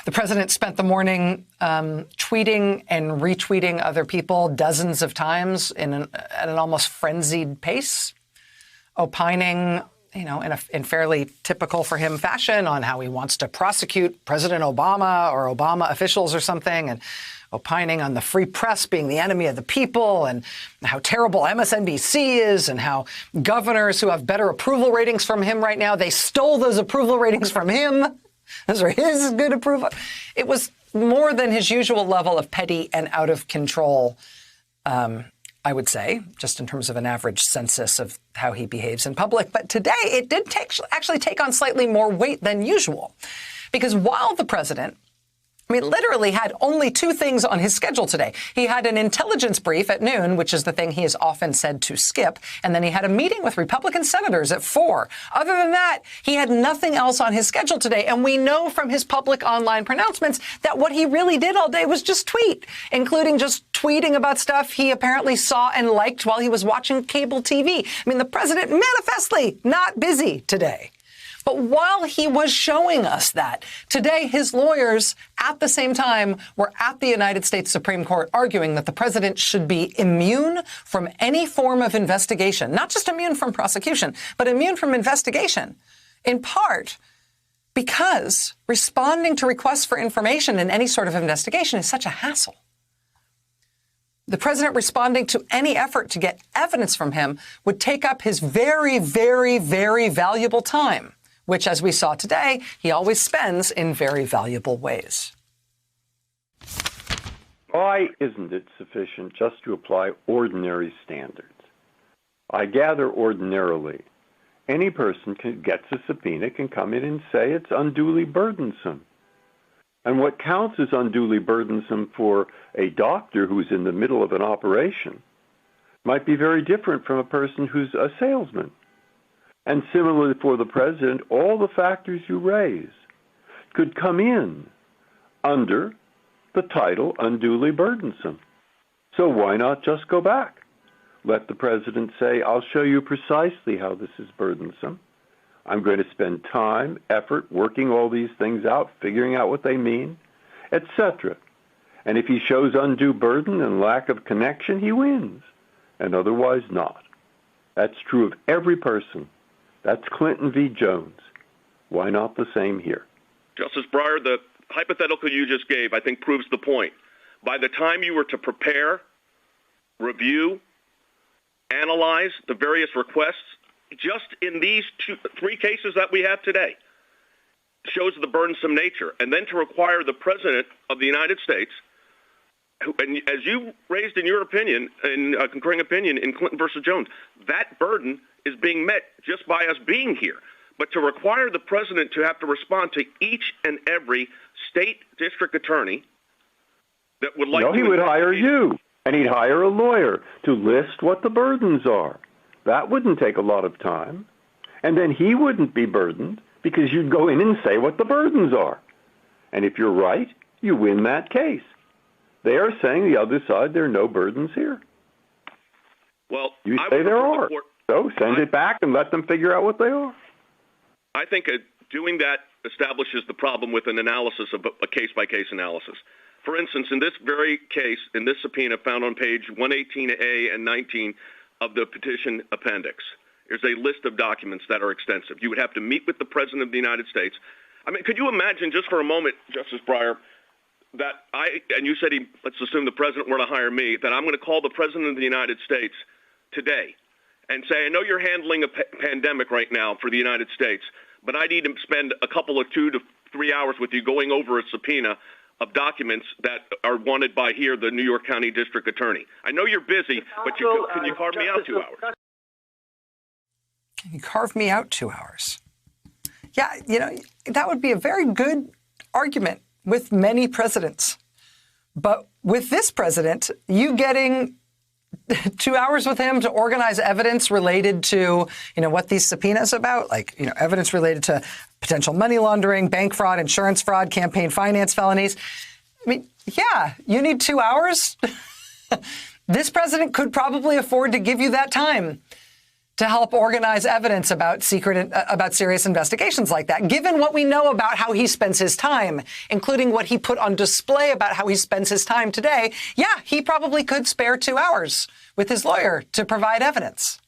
The president spent the morning tweeting and retweeting other people dozens of times at an almost frenzied pace, opining, in fairly typical for him fashion on how he wants to prosecute President Obama or Obama officials or something, and opining on the free press being the enemy of the people and how terrible MSNBC is and how governors who have better approval ratings from him right now, they stole those approval ratings from him. Those are his good approval. It was more than his usual level of petty and out of control, I would say, just in terms of an average census of how he behaves in public. But today it did actually take on slightly more weight than usual, because while the president literally had only two things on his schedule today. He had an intelligence brief at noon, which is the thing he is often said to skip. And then he had a meeting with Republican senators at 4. Other than that, he had nothing else on his schedule today. And we know from his public online pronouncements that what he really did all day was just tweet, including just tweeting about stuff he apparently saw and liked while he was watching cable TV. The president manifestly not busy today. But while he was showing us that, today his lawyers at the same time were at the United States Supreme Court arguing that the president should be immune from any form of investigation, not just immune from prosecution, but immune from investigation, in part because responding to requests for information in any sort of investigation is such a hassle. The president responding to any effort to get evidence from him would take up his very, very, very valuable time, which, as we saw today, he always spends in very valuable ways. Why isn't it sufficient just to apply ordinary standards? I gather ordinarily, any person gets a subpoena can come in and say it's unduly burdensome. And what counts as unduly burdensome for a doctor who's in the middle of an operation might be very different from a person who's a salesman. And similarly for the president, all the factors you raise could come in under the title unduly burdensome. So why not just go back? Let the president say, I'll show you precisely how this is burdensome. I'm going to spend time, effort, working all these things out, figuring out what they mean, etc. And if he shows undue burden and lack of connection, he wins, and otherwise not. That's true of every person. That's Clinton v. Jones. Why not the same here? Justice Breyer, the hypothetical you just gave, I think, proves the point. By the time you were to prepare, review, analyze the various requests, just in these three cases that we have today, shows the burdensome nature. And then to require the President of the United States, and as you raised in your opinion, in a concurring opinion in Clinton versus Jones, that burden is being met just by us being here. But to require the president to have to respond to each and every state district attorney that would like to... he would hire you, and he'd hire a lawyer to list what the burdens are. That wouldn't take a lot of time. And then he wouldn't be burdened because you'd go in and say what the burdens are. And if you're right, you win that case. They are saying the other side, there are no burdens here. Well, you say there are. So send it back and let them figure out what they are. I think doing that establishes the problem with an analysis of a case-by-case analysis. For instance, in this very case, in this subpoena found on page 118A and 19 of the petition appendix, there's a list of documents that are extensive. You would have to meet with the President of the United States. Could you imagine just for a moment, Justice Breyer, that and you said let's assume the President were to hire me, that I'm going to call the President of the United States today and say, I know you're handling a pandemic right now for the United States, but I need to spend a couple of 2 to 3 hours with you going over a subpoena of documents that are wanted by the New York County District Attorney. I know you're busy, but can you carve me out 2 hours? Can you carve me out 2 hours? Yeah, that would be a very good argument with many presidents. But with this president, you getting 2 hours with him to organize evidence related to, what these subpoenas about, evidence related to potential money laundering, bank fraud, insurance fraud, campaign finance felonies. Yeah, you need 2 hours. This president could probably afford to give you that time to help organize evidence about serious investigations like that. Given what we know about how he spends his time, including what he put on display about how he spends his time today, yeah, he probably could spare 2 hours with his lawyer to provide evidence.